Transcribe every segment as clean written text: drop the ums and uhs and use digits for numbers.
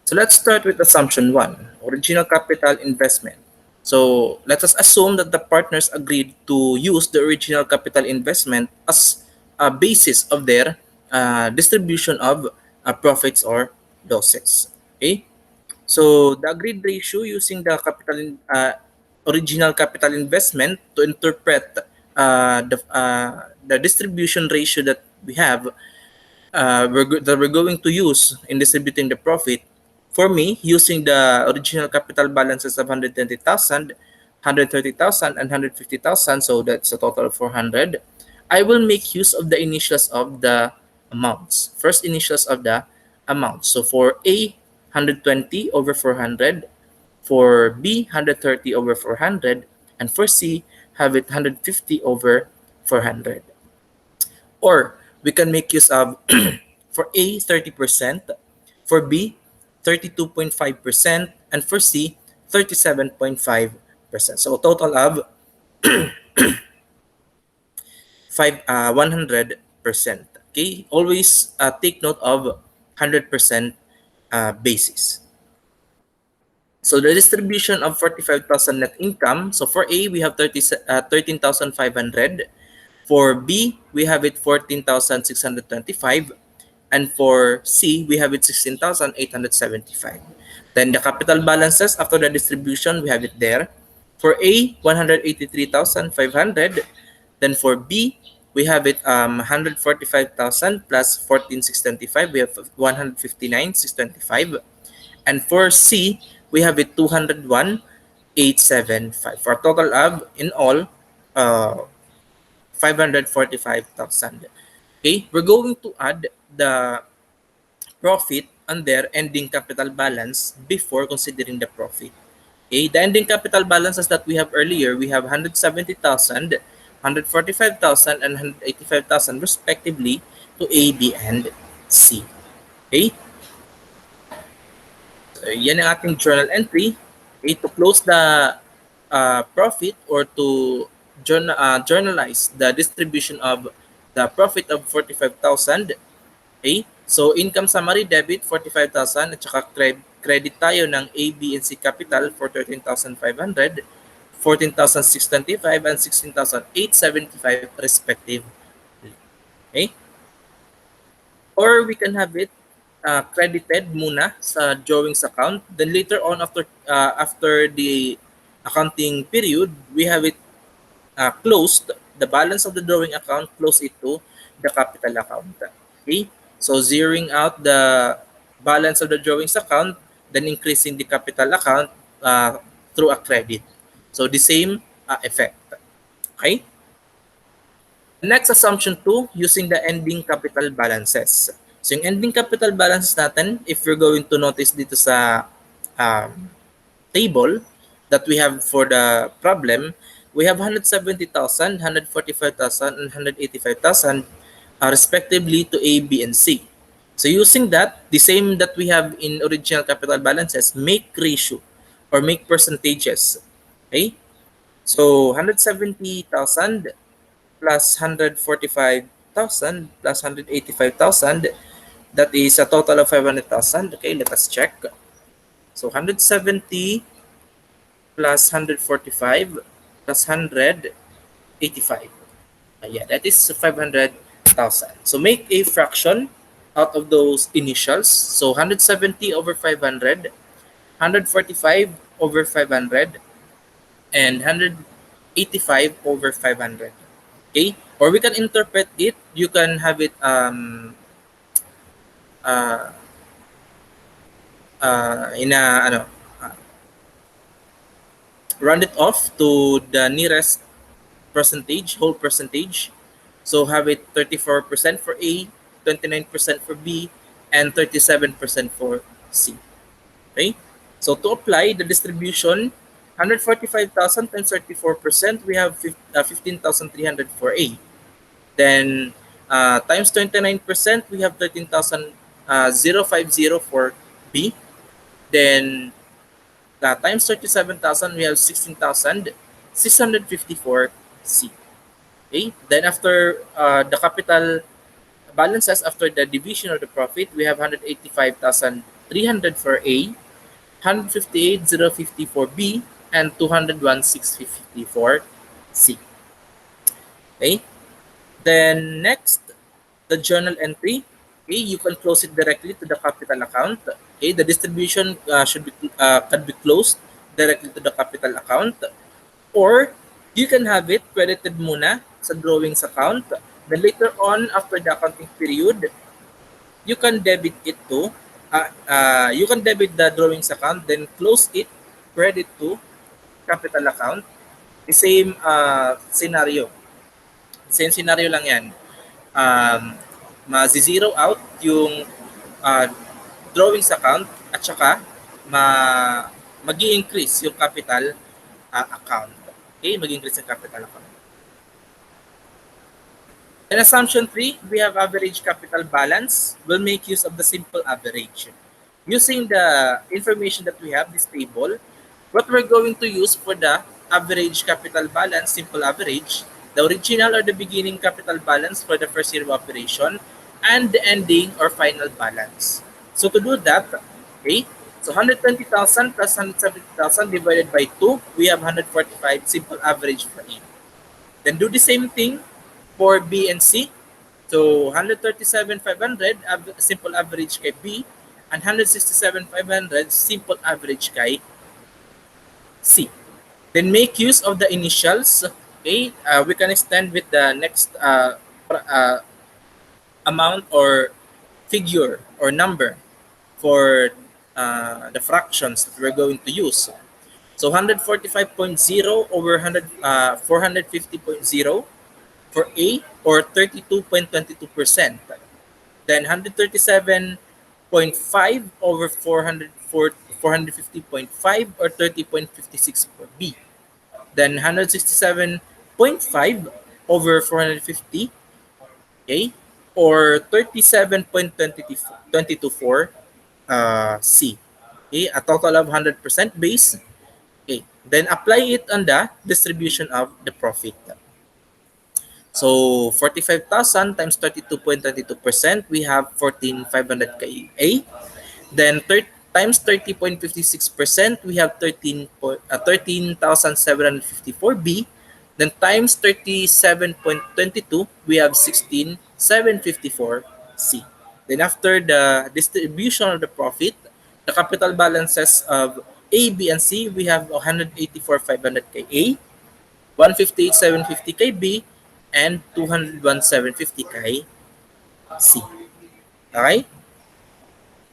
So let's start with assumption 1, original capital investment. So let us assume that the partners agreed to use the original capital investment as a basis of their distribution of profits or losses. Okay? So the agreed ratio using the original capital investment to interpret the distribution ratio that we have that we're going to use in distributing the profit. For me, using the original capital balances of 120,000, 130,000, and 150,000, so that's a total of 400, I will make use of the initials of the amounts. First initials of the amounts. So for A, 120 over 400, for B, 130 over 400, and for C, have it 150 over 400. Or we can make use of for A 30%, for B 32.5%, and for C 37.5%. So a total of 100%. Okay, always take note of 100% basis. So the distribution of 45,000 net income. So for A, we have 13,500. For B, we have it 14,625. And for C, we have it 16,875. Then the capital balances after the distribution, we have it there. For A, 183,500. Then for B, we have it 145,000 plus 14,625. We have 159,625. And for C, we have it 201,875 for a total of in all 545,000. Okay, we're going to add the profit on their ending capital balance before considering the profit. Okay, the ending capital balances that we have earlier, we have 170,000, 145,000, and 185,000 respectively to A, B, and C. Okay, so yan ang ating journal entry. Okay, to close the profit or to journalize the distribution of the profit of 45,000. Okay? So income summary debit 45,000 at saka credit tayo ng A, B, and C capital for 13,500, 14,625 and 16,875 respectively. Okay? Or we can have it credited muna sa drawings account. Then later on after the accounting period, we have it closed, the balance of the drawing account, close it to the capital account. Okay? So zeroing out the balance of the drawings account, then increasing the capital account through a credit. So the same effect. Okay? Next assumption 2, using the ending capital balances. So yung ending capital balances natin, if you're going to notice dito sa um, table that we have for the problem, we have 170,000, 145,000, and 185,000 respectively to A, B, and C. So using that, the same that we have in original capital balances, make ratio or make percentages. Okay? So 170,000 plus 145,000 plus 185,000, that is a total of 500,000. Okay, let us check. So 170 plus 145 plus 185. Yeah, that is 500,000. So make a fraction out of those initials. So 170 over 500, 145 over 500, and 185 over 500. Okay? Or we can interpret it. You can have it uh, in a round it off to the nearest percentage, whole percentage. So have it 34% for A, 29% for B, and 37% for C. Okay? So to apply the distribution, 145,000 times 34%, we have 15,300 for A. Then times 29%, we have 13,050 for B. Then times 37,000, we have 16,650 for C. Okay? Then after the capital balances after the division of the profit, we have 185,300 300 for A, 158,050 for B, and 201,650 for C. Okay? Then next, the journal entry. Okay, you can close it directly to the capital account. Okay, the distribution can be closed directly to the capital account, or you can have it credited muna sa drawings account. Then later on, after the accounting period, you can debit it to you can debit the drawings account, then close it, credit to capital account. The scenario. Same scenario lang yan. Um, ma-zero out yung uh, drawings account at saka ma magi-increase yung capital account. Okay, magi-increase yung capital account. In assumption 3, we have average capital balance. We'll make use of the simple average. Using the information that we have, this table, what we're going to use for the average capital balance, simple average, the original or the beginning capital balance for the first year of operation, and the ending or final balance. So to do that, okay, so 120,000 plus 170,000 divided by 2, we have 145 simple average for A. Then do the same thing for B and C. So 137,500 simple average kay B and 167,500 simple average kay C. Then make use of the initials. Okay, we can extend with the next amount or figure or number for the fractions that we're going to use. So 145.0 over 450.0 for A, or 32.22%. Then 137.5 over 450.5 or 30.56 for B. Then 167.5 over 450, okay, or 37.22 for C. Okay, a total of 100% base. Okay, then apply it on the distribution of the profit. So 45,000 times 32.32%, we have 14,500 kay A. Then times 30.56%, we have 13,754 B. Then times 37.22, we have 16,754 C. Then after the distribution of the profit, the capital balances of A, B, and C, we have 184,500 kay A, 158,750 kay B, and 201,750 kay C. Okay?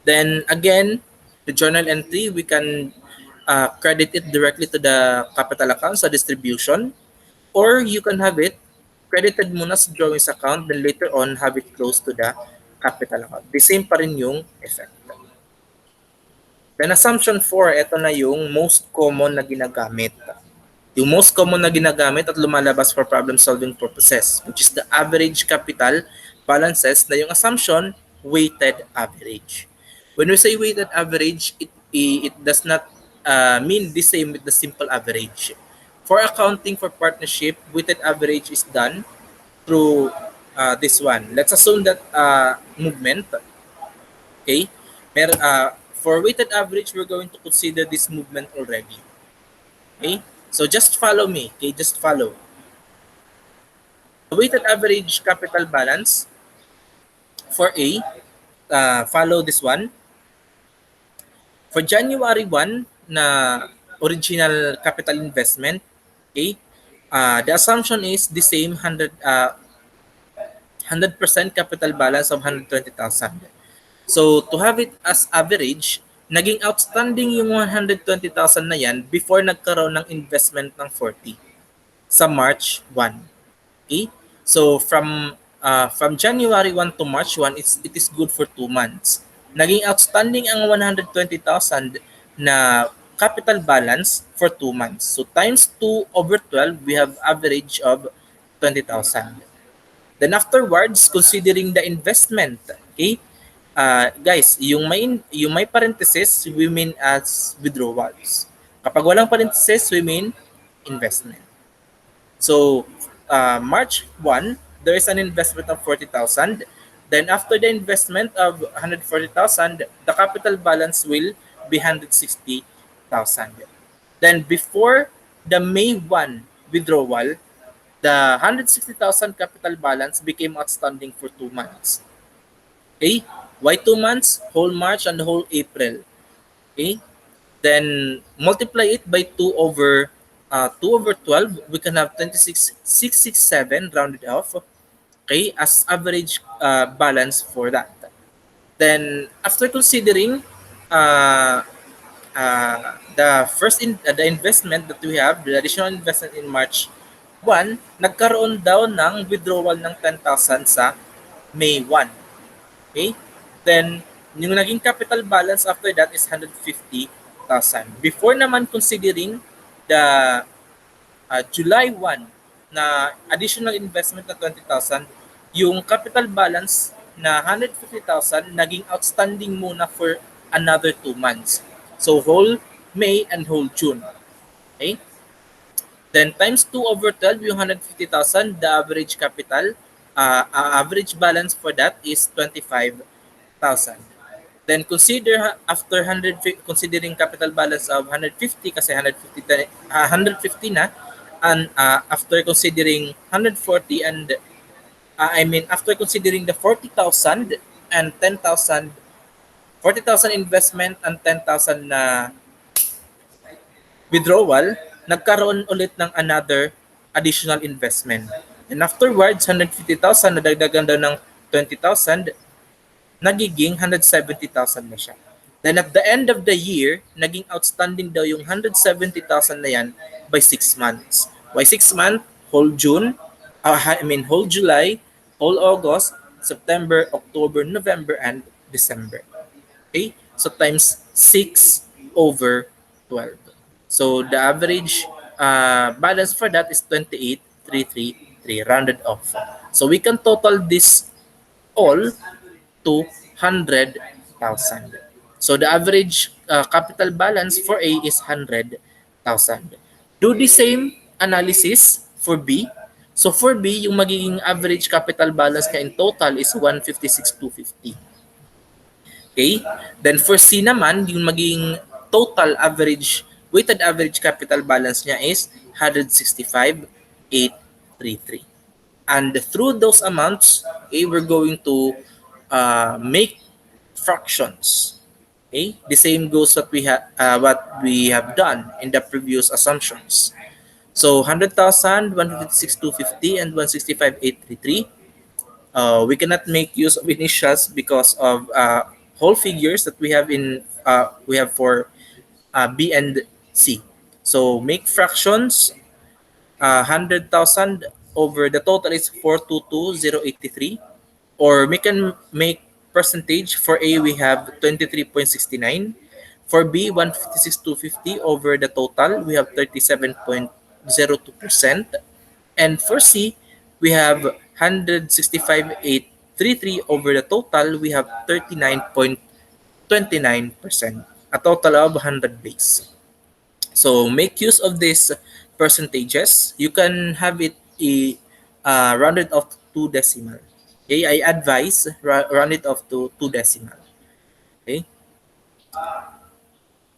Then again, the journal entry, we can credit it directly to the capital account sa distribution, or you can have it credited muna sa drawings account, then later on have it close to the capital account. The same pa rin yung effect. Then assumption 4, ito na yung most common na ginagamit. Yung most common na ginagamit at lumalabas for problem-solving purposes, which is the average capital balances na yung assumption, weighted average. When we say weighted average, it does not mean the same with the simple average. For accounting for partnership, weighted average is done through this one. Let's assume that movement, okay? For weighted average, we're going to consider this movement already. Okay? So just follow me. Okay, just follow. The weighted average capital balance for A, follow this one. For January 1 na original capital investment, okay, the assumption is the same 100% capital balance of 120,000. So to have it as average, naging outstanding yung 120,000 na yan before nagkaroon ng investment ng 40 sa March 1. Okay? So from January 1 to March 1, it is good for 2 months. Naging outstanding ang 120,000 na capital balance for 2 months. So times 2 over 12, we have average of 20,000. Then afterwards, considering the investment, okay? Guys, yung may parenthesis, we mean as withdrawals. Kapag walang parenthesis, we mean investment. So, March 1, there is an investment of 40,000. Then after the investment of 140,000, the capital balance will be 160,000. Then before the May 1 withdrawal, the 160,000 capital balance became outstanding for 2 months. Okay? Why 2 months? Whole March and the whole April. Okay? Then multiply it by 2 over 12, we can have 26,667 rounded off, okay, as average balance for that. Then after considering uh, the investment that we have, the additional investment in March 1, nagkaroon daw ng withdrawal ng 10,000 sa May 1. Okay? Then, yung naging capital balance after that is 150,000. Before naman considering the July 1 na additional investment na 20,000, yung capital balance na 150,000 naging outstanding muna for another 2 months. So, whole May and whole June. Okay? Then times 2 over 12, yung 150,000, the average capital, average balance for that is 25,000. Then consider after 100, considering capital balance of 150 kasi 150 na, and after considering 140 and after considering the 40,000 and 10,000, 40,000 investment and 10,000 na withdrawal, nagkaroon ulit ng another additional investment. And afterwards, 150,000 nadagdagan daw ng 20,000, nagiging 170,000 na siya. Then at the end of the year, naging outstanding daw yung 170,000 na yan by 6 months. Why 6 months? Whole June, whole July, whole August, September, October, November, and December. Okay? So times 6 over 12. So the average balance for that is 28,333 rounded off. So we can total this all to 100,000. So the average capital balance for A is 100,000. Do the same analysis for B. So for B, yung magiging average capital balance niya in total is 156,250. Okay? Then for C naman, yung magiging total average, weighted average capital balance niya is 165,833. And through those amounts, okay, we're going to make fractions. Okay? The same goes what we have done in the previous assumptions. So 100,000, 156,250, and 165,833. We cannot make use of initials because of whole figures that we have for B and C. So make fractions. 100,000 over the total is 422,083, or we can make percentage. For A we have 23.69, for B 156,250 over the total we have 37.02%, and for C we have 165,833 over the total we have 39.29%, a total of 100 base. So make use of these percentages. You can have it rounded off to 2 decimal. Okay, I advise round it off to 2 decimal. Okay.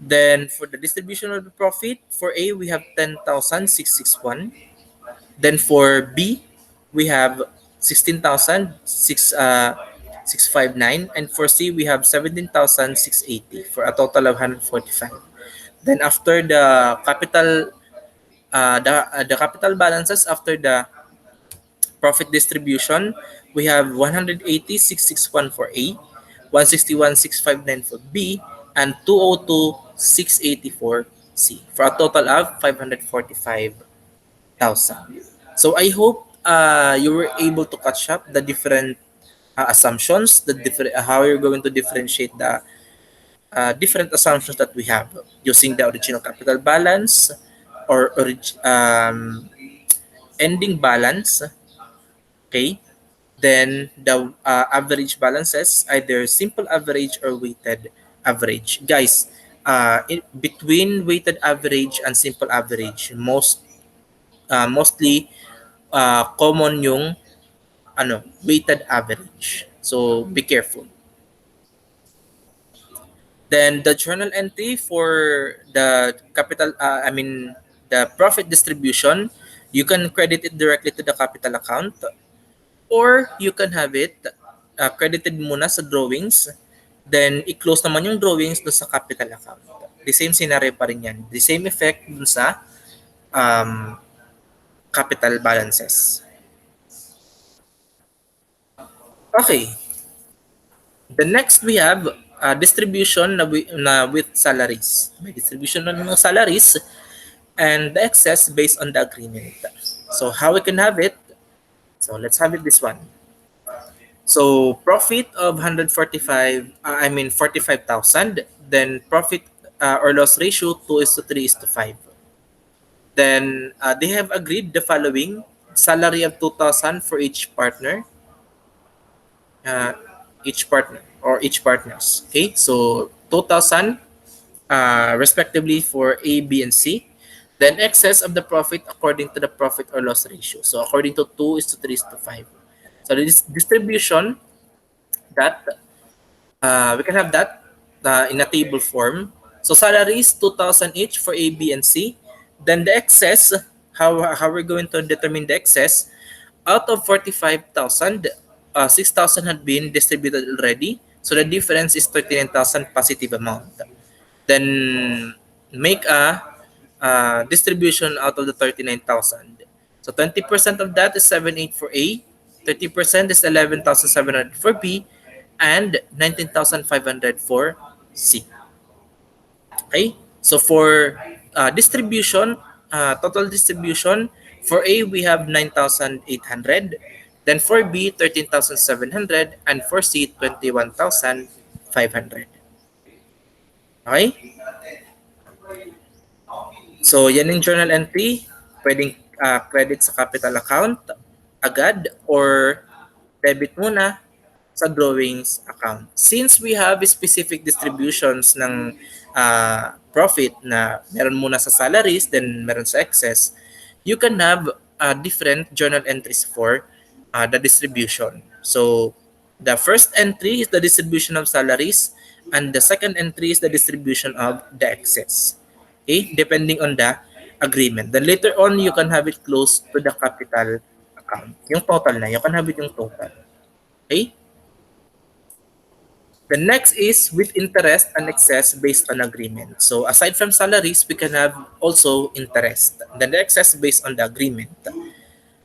Then for the distribution of the profit, for A we have 10,661. Then for B we have 16,659, and for C we have 17,680 for a total of 145. Then after the capital balances after the profit distribution, we have 180,661 for A, 161,659 for B, and 202,680 for C, for a total of 545,000. So I hope you were able to catch up the different assumptions, the different how you're going to differentiate the different assumptions that we have using the original capital balance or ending balance. Okay, then the average balances, either simple average or weighted average. Guys, between weighted average and simple average, mostly common yung weighted average. So be careful. Then the journal entry for the capital, the profit distribution, you can credit it directly to the capital account, or you can have it credited muna sa drawings, then i-close naman yung drawings doon sa capital account. The same scenario pa rin yan. The same effect dun sa um, capital balances. Okay. The next we have distribution na with salaries. May distribution na ng salaries and the excess based on the agreement. So how we can have it? So let's have it this one. So profit of 45,000, then profit or loss ratio 2 is to 3 is to 5. Then they have agreed the following: salary of 2,000 for uh, each partner or each partners. Okay, so 2,000 respectively for A, B, and C. Then excess of the profit according to the profit or loss ratio. So according to 2 is to 3 is to 5. So this distribution that we can have that in a table form. So salaries 2,000 each for A, B, and C. Then the excess, how we're going to determine the excess, out of 45,000, 6,000 had been distributed already. So the difference is 39,000 positive amount. Then make a distribution out of the 39,000. So 20% of that is 7,800 for A, 30% is 11,700 for B, and 19,500 for C. Okay? So for distribution, total distribution, for A we have 9,800, then for B 13,700, and for C 21,500. Okay? So yan yung journal entry, pwedeng credit sa capital account agad or debit muna sa drawings account. Since we have specific distributions ng profit na meron muna sa salaries, then meron sa excess, you can have different journal entries for the distribution. So the first entry is the distribution of salaries, and the second entry is the distribution of the excess. Okay, depending on the agreement. Then later on, you can have it close to the capital account. Yung total na, you can have it yung total. Okay? The next is with interest and excess based on agreement. So aside from salaries, we can have also interest. Then the excess based on the agreement.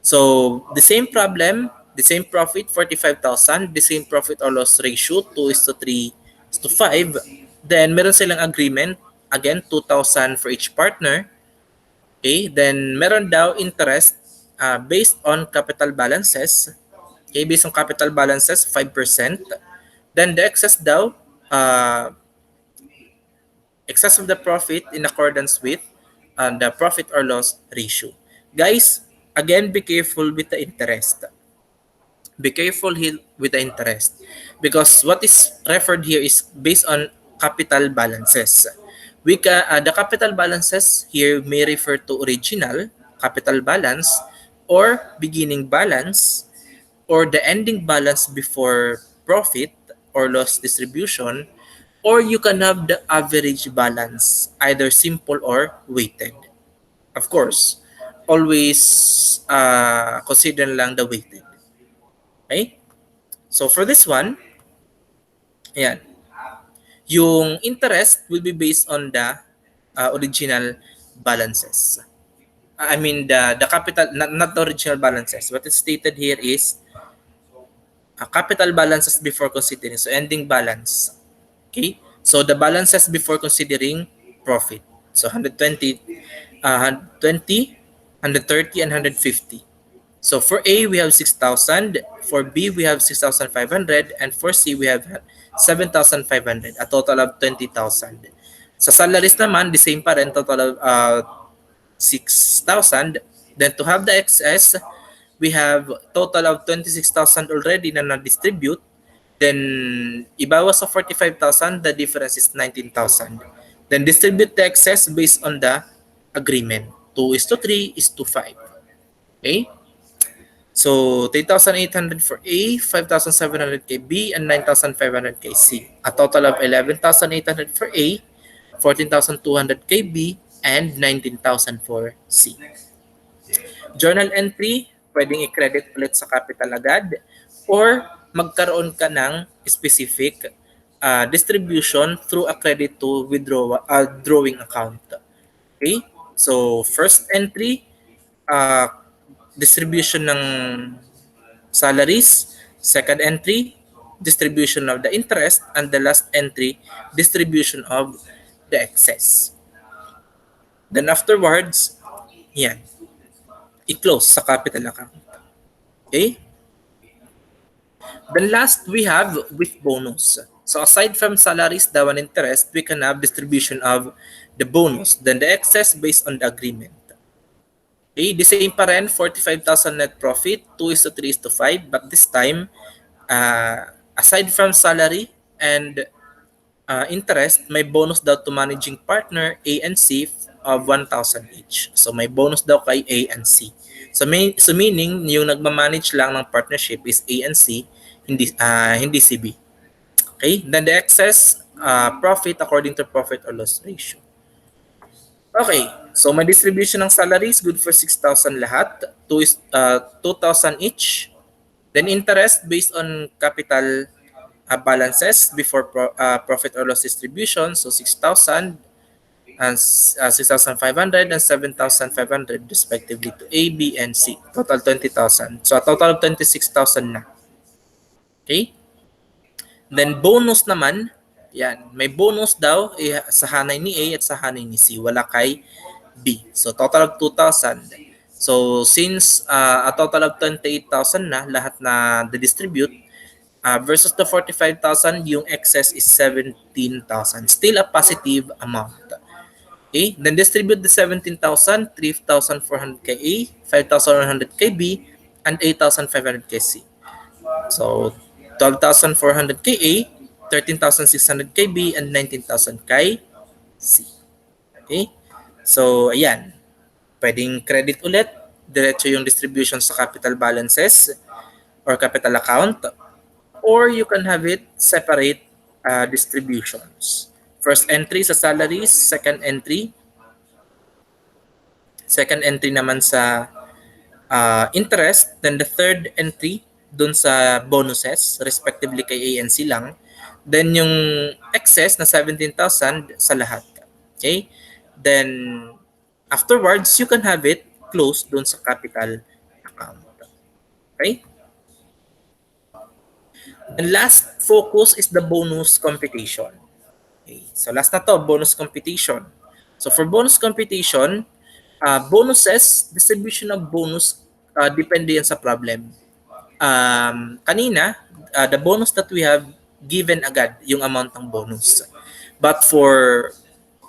So the same problem, the same profit, 45,000, the same profit or loss ratio, 2 is to 3 is to 5. Then meron silang agreement, again, 2,000 for each partner. Okay, then meron daw interest based on capital balances. Okay, based on capital balances, 5%. Then the excess daw, excess of the profit in accordance with the profit or loss ratio. Guys, again, be careful with the interest. Be careful with the interest because what is referred here is based on capital balances. The capital balances here may refer to original capital balance or beginning balance or the ending balance before profit or loss distribution, or you can have the average balance, either simple or weighted. Of course, always consider lang the weighted. Okay? So for this one, ayan, yung interest will be based on the original balances. I mean the capital, not the original balances. What is stated here is capital balances before considering. So ending balance. Okay? So the balances before considering profit. So 120, 120, 130, and 150. So for A, we have 6,000. For B, we have 6,500. And for C, we have 7,500. A total of 20,000. Sa salaries naman, the same pa rin, total of 6,000. Then to have the excess, we have total of 26,000 already na na-distribute. Then ibawas sa 45,000, the difference is 19,000. Then distribute the excess based on the agreement. 2 is to 3 is to 5. Okay? So 3,800 for A, 5,700 kay B, and 9,500 kay C. A total of 11,800 for A, 14,200 kay B, and 19,000 for C. Journal entry, pwedeng i-credit ulit sa capital agad or magkaroon ka ng specific distribution through a credit to drawing account. Okay? So, first entry, uh, distribution ng salaries. Second entry, distribution of the interest. And the last entry, distribution of the excess. Then afterwards, yan, i-close sa capital account. Okay? Then last, we have with bonus. So aside from salaries, daw and interest, we can have distribution of the bonus. Then the excess based on the agreement. Okay, the same pa rin, 45,000 net profit, 2 is to 3 is to 5. But this time, aside from salary and interest, may bonus daw to managing partner A and C of 1,000 each. So may bonus daw kay A and C. So meaning, yung nagmamanage lang ng partnership is A and C, hindi si B. Okay? Then the excess profit according to profit or loss ratio. Okay. So may distribution ng salaries, good for 6,000 lahat. 2,000 each. Then interest based on capital balances before profit or loss distribution. So 6,000 and 6,500 and 7,500 respectively to A, B, and C. Total 20,000. So a total of 26,000 na. Okay? Then bonus naman, yan, may bonus daw sa hanay ni A at sa hanay ni C. Wala kay B. So total of 2,000. So since a total of 28,000 na lahat na distribute versus the 45,000, yung excess is 17,000. Still a positive amount. Okay? Then distribute the 17,000, 3,400 kay A, 5,100 kay B, and 8,500 kay C. So 12,400 kay A, 13,600 kay B, and 19,000 kay C. Okay? So, ayan. Pwedeng credit ulit. Diretso yung distribution sa capital balances or capital account. Or you can have it separate distributions. First entry sa salaries, second entry naman sa interest, then the third entry dun sa bonuses, respectively kay A and C lang. Then yung excess na 17,000 sa lahat. Okay? Then afterwards, you can have it closed dun sa capital account. Okay? The last focus is the bonus computation. Okay. So last na to, bonus computation. So for bonus computation, bonuses, distribution of bonus, depende yan sa problem. Kanina, the bonus that we have given agad yung amount ng bonus. But for,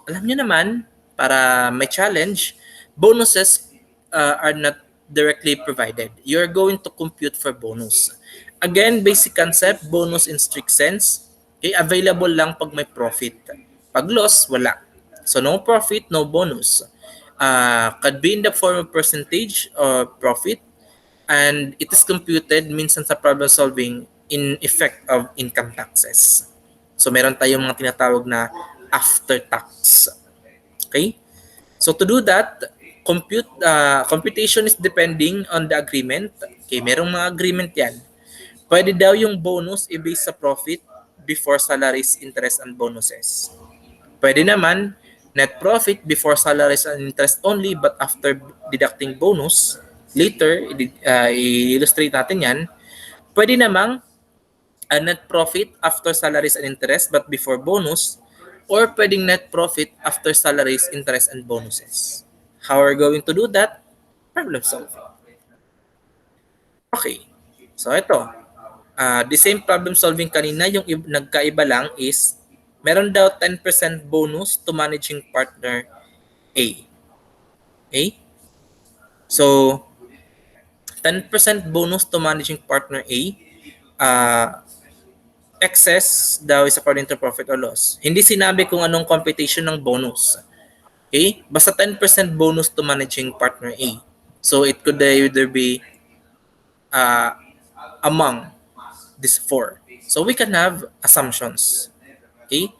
alam nyo naman, para may challenge, bonuses are not directly provided. You're going to compute for bonus. Again, basic concept, bonus in strict sense, okay, available lang pag may profit. Pag loss, wala. So no profit, no bonus. Could be in the form of percentage or profit, and it is computed minsan sa problem solving in effect of income taxes. So meron tayong mga tinatawag na after tax. Okay? So to do that, computation is depending on the agreement. Okay, merong mga agreement yan. Pwede daw yung bonus i-base sa profit before salaries, interest, and bonuses. Pwede naman net profit before salaries and interest only but after deducting bonus. Later, i-illustrate natin yan. Pwede namang net profit after salaries and interest but before bonus, or pwedeng net profit after salaries, interest, and bonuses. How are we going to do that? Problem solving. Okay. So ito. The same problem solving kanina, yung nagkaiba lang is meron daw 10% bonus to managing partner A. Okay? So, 10% bonus to managing partner A, excess daw is according to profit or loss. Hindi sinabi kung anong computation ng bonus. Okay? Basta 10% bonus to managing partner A. So, it could either be uh, among these four. So we can have assumptions. Okay?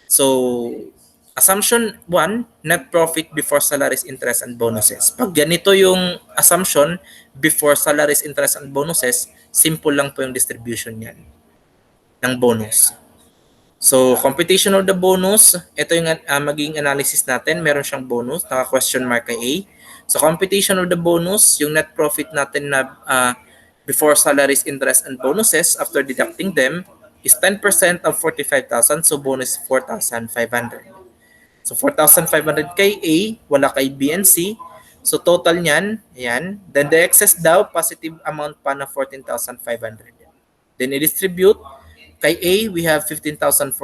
So assumption 1, net profit before salaries, interest, and bonuses. Pag ganito yung assumption before salaries, interest, and bonuses, simple lang po yung distribution niyan ng bonus. So, computation of the bonus, ito yung magiging analysis natin. Meron siyang bonus, naka-question mark kay A. So, computation of the bonus, yung net profit natin na before salaries, interest, and bonuses, after deducting them, is 10% of 45,000. So, bonus 4,500. So, 4,500 kay A, wala kay B and C. So, total niyan, ayan. Then, the excess daw, positive amount pa na 14,500. Then, i-distribute. Kay A, we have 15,400.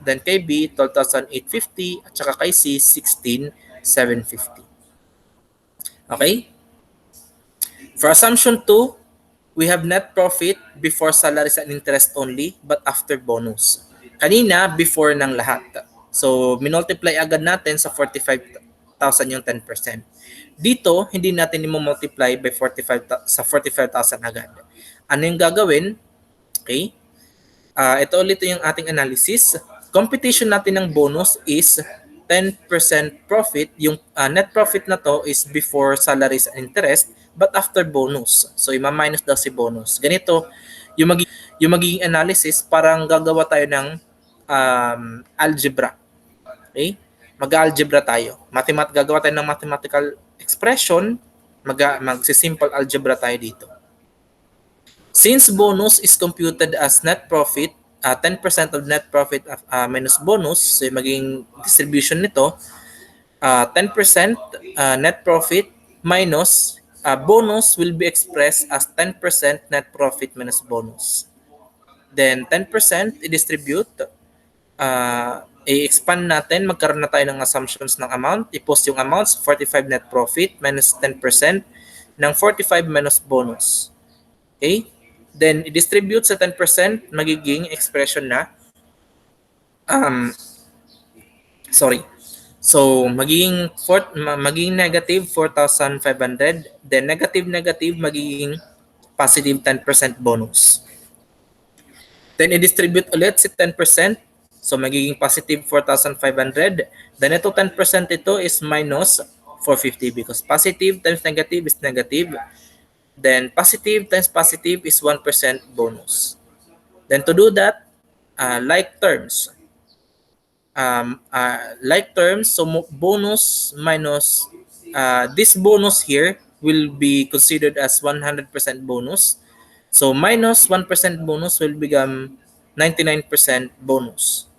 Then kay B, 12,850. At saka kay C, 16,750. Okay? For assumption 2, we have net profit before salaries and interest only, but after bonus. Kanina, before ng lahat. So, minultiply agad natin sa 45,000 yung 10%. Dito, hindi natin i-multiply by 45 sa 45,000 agad. Ano yung gagawin? Okay? Ito ulit yung ating analysis. Computation natin ng bonus is 10% profit. Yung net profit na to is before salaries and interest, but after bonus. So, ima-minus daw si bonus. Ganito, yung magiging analysis, parang gagawa tayo ng algebra. Okay? Mag-algebra tayo. Gagawa tayo ng mathematical expression, magsisimple algebra tayo dito. Since bonus is computed as net profit, 10% of net profit minus bonus, so yung maging distribution nito, 10% net profit minus bonus will be expressed as 10% net profit minus bonus. Then 10% i-distribute, i-expand natin, magkaroon na tayo ng assumptions ng amount, i-post yung amounts, 45 net profit minus 10% ng 45 minus bonus. Okay? Then, i-distribute sa 10%, magiging expression na, So, magiging negative 4,500, then negative, magiging positive 10% bonus. Then, i-distribute ulit si 10%, so magiging positive 4,500, then ito 10% ito is minus 450 because positive times negative is negative. Then positive times positive is 1% bonus. Then to do that, like terms. So bonus minus this bonus here will be considered as 100% bonus. So minus 1% bonus will become 99% bonus.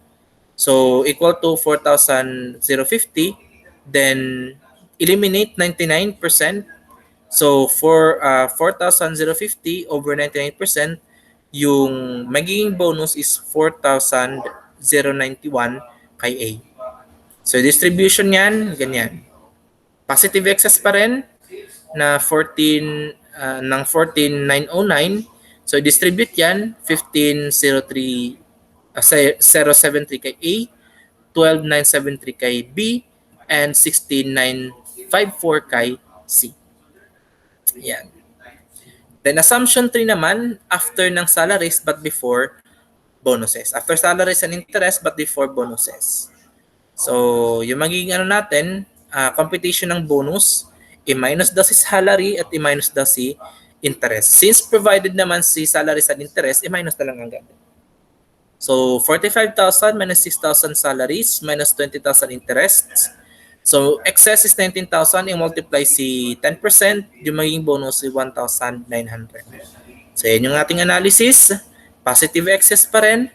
So equal to 4,050. Then eliminate 99%. So for 4,050 over 99%, yung magiging bonus is 4,091 kay A. So distribution yan, ganyan. Positive excess pa rin na 14,909. So distribute yan, 15,073 kay A, 12,973 kay B, and 16,954 kay C. Yan. Then assumption 3 naman, after ng salaries but before bonuses. After salaries and interest but before bonuses. So, yung magiging natin, computation ng bonus, i-minus daw si salary at i-minus daw si interest. Since provided naman si salaries and interest, i-minus na lang agad. So, 45,000 minus 6,000 salaries minus 20,000 interests. So, excess is 19,000, i-multiply si 10%, yung magiging bonus is 1,900. So, yan yung ating analysis. Positive excess pa rin,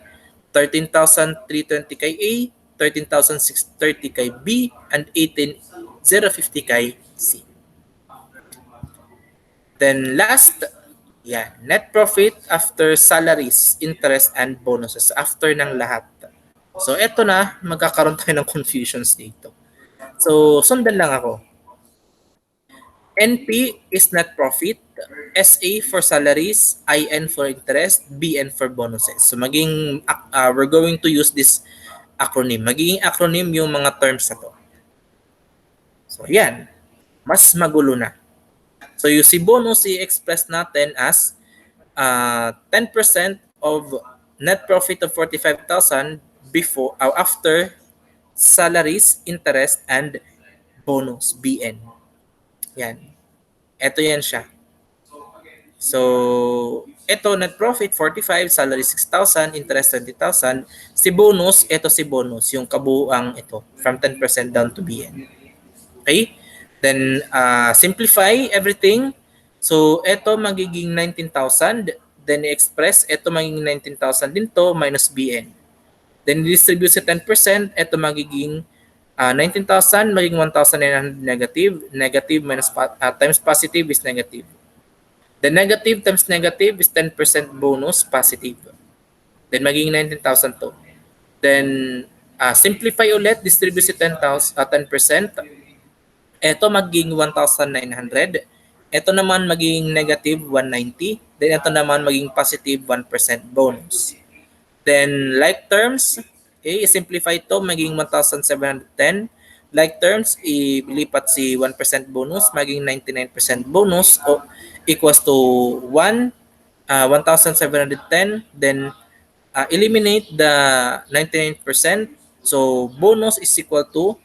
13,320 kay A, 13,630 kay B, and 18,050 kay C. Then last, net profit after salaries, interest, and bonuses, after ng lahat. So, eto na, magkakaroon tayo ng confusions dito. So, sundan lang ako. NP is net profit, SA for salaries, IN for interest, BN for bonuses. So, we're going to use this acronym. Magiging acronym yung mga terms na to. So, yan. Mas magulo na. So yung si bonus i-express natin as 10% of net profit of 45,000 before or after salaries, interest, and bonus, BN. Yan. Ito yan siya. So, ito net profit 45, salary 6,000, interest 20,000. Si bonus, ito si bonus, yung kabuuang ito from 10% down to BN. Okay? Then simplify everything. So ito magiging 19,000, then i-express ito magiging 19,000 din to minus BN. Then distribute sa 10%, ito magiging 19,000 magiging 1,900 negative, negative minus times positive is negative. The negative times negative is 10% bonus positive. Then magiging 19,000 to. Then simplify ulit, distribute sa 10%. Ito magiging 1,900. Ito naman magiging negative 190. Then ito naman magiging positive 1% bonus. Then like terms, okay, i-simplify ito magiging 1,710. Like terms, ilipat si 1% bonus magiging 99% bonus o equals to 1,710. Then eliminate the 99%. So bonus is equal to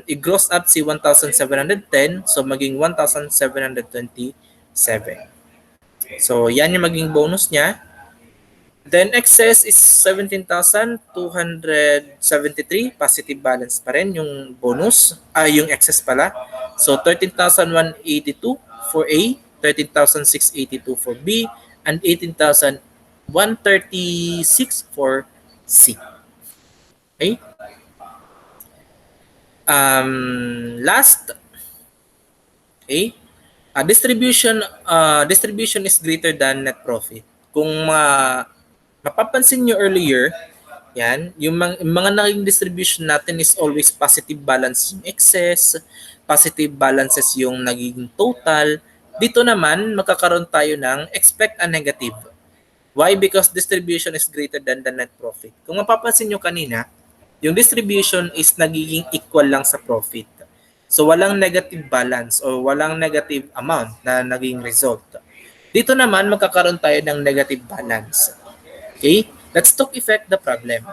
i-gross up si 1,710, so maging 1,727. So yan yung maging bonus niya. Then excess is 17,273, positive balance pa rin yung bonus, yung excess pala. So 13,182 for A, 13,682 for B, and 18,136 for C. Okay? Last, okay, distribution is greater than net profit. Kung mapapansin nyo earlier, yan, yung mga naging distribution natin is always positive balance yung excess, positive balances yung naging total. Dito naman, magkakaroon tayo ng expect a negative. Why? Because distribution is greater than the net profit. Kung mapapansin nyo kanina, yung distribution is nagiging equal lang sa profit. So walang negative balance or walang negative amount na naging result. Dito naman magkakaroon tayo ng negative balance. Okay? Let's talk effect the problem.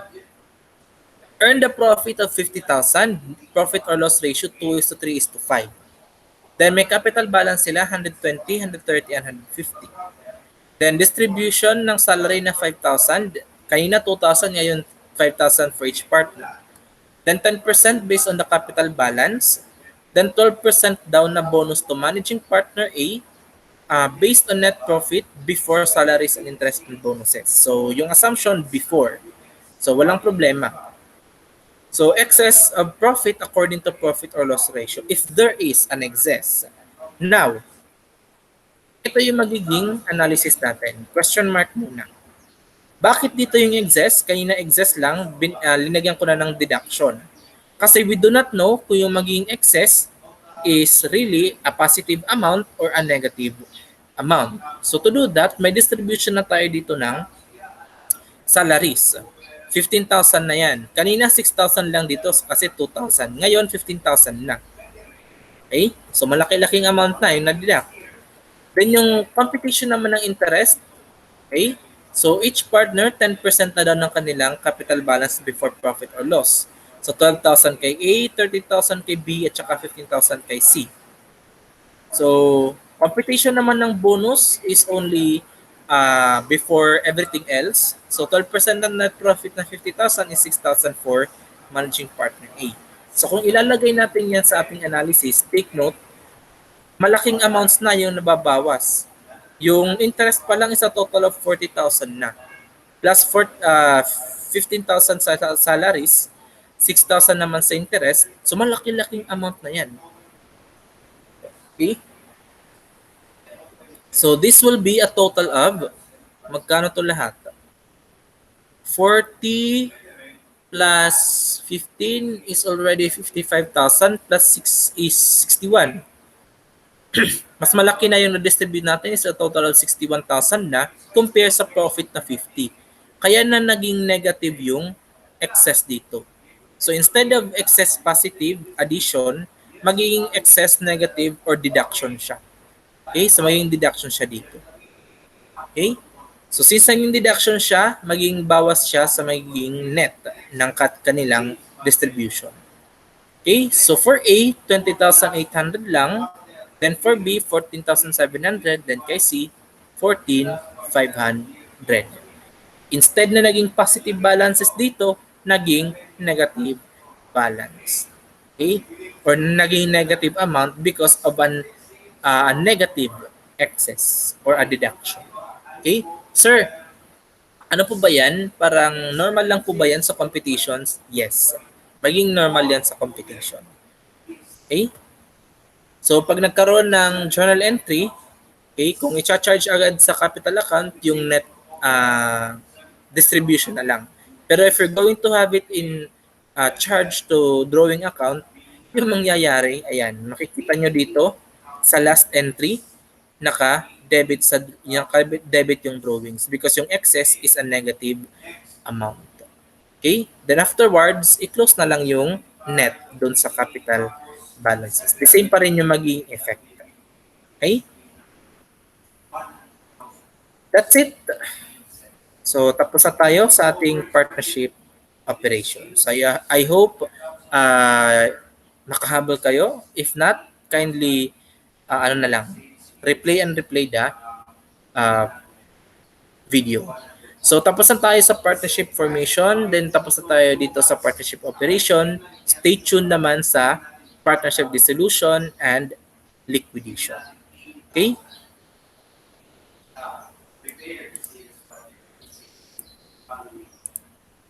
Earn the profit of 50,000, profit or loss ratio 2:3:5. Then may capital balance sila 120, 130, and 150. Then distribution ng salary na 5,000, kanina 2,000, ngayon 5,000 for each partner. Then 10% based on the capital balance. Then 12% down na bonus to managing partner A based on net profit before salaries and interest and bonuses. So yung assumption before. So walang problema. So excess of profit according to profit or loss ratio if there is an excess. Now, ito yung magiging analysis natin. Question mark muna. Bakit dito yung excess? Kanina excess lang, linagyan ko na ng deduction. Kasi we do not know kung yung magiging excess is really a positive amount or a negative amount. So to do that, may distribution na tayo dito ng salaries. 15,000 na yan. Kanina 6,000 lang dito kasi 2,000. Ngayon 15,000 na. Okay? So malaki-laking amount na yung na-deduct. Then yung competition naman ng interest, okay? So each partner, 10% na daw ng kanilang capital balance before profit or loss. So 12,000 kay A, 30,000 kay B, at saka 15,000 kay C. So competition naman ng bonus is only before everything else. So 12% ng net profit ng 50,000 is 6,000 for managing partner A. So kung ilalagay natin yan sa ating analysis, take note, malaking amounts na yung nababawas. Yung interest pa lang is a total of 40,000 na. Plus 15,000 sa salaries, 6,000 naman sa interest. So malaki-laking amount na yan. Okay? So this will be a total of, magkano to lahat? 40 plus 15 is already 55,000 plus 6 is 61. Mas malaki na yung na-distribute natin is a total of 61,000 na compare sa profit na 50. Kaya na naging negative yung excess dito. So instead of excess positive addition, magiging excess negative or deduction siya. Okay? So magiging deduction siya dito. Okay? So since naging deduction siya, maging bawas siya sa magiging net ng kanilang distribution. Okay? So for A, 20,800 lang. Then for B, 14,700. Then kay C, 14,500. Instead na naging positive balances dito, naging negative balance. Okay? Or naging negative amount because of a negative excess or a deduction. Okay? Sir, ano po ba yan? Parang normal lang po ba yan sa competitions? Yes. Maging normal yan sa competition. Okay? So, pag nagkaroon ng journal entry, okay, kung i-charge agad sa capital account, yung net distribution na lang. Pero if you're going to have it in charge to drawing account, yung mangyayari, ayan, makikita nyo dito sa last entry, naka-debit debit yung drawings because yung excess is a negative amount. Okay? Then afterwards, i-close na lang yung net doon sa capital balances. The same pa rin yung magiging effect. Okay? That's it. So, tapos na tayo sa ating partnership operations. I hope nakahabol kayo. If not, kindly, ano na lang, replay and replay the uh, video. So, tapos na tayo sa partnership formation. Then, tapos na tayo dito sa partnership operation. Stay tuned naman sa partnership dissolution and liquidation. Okay?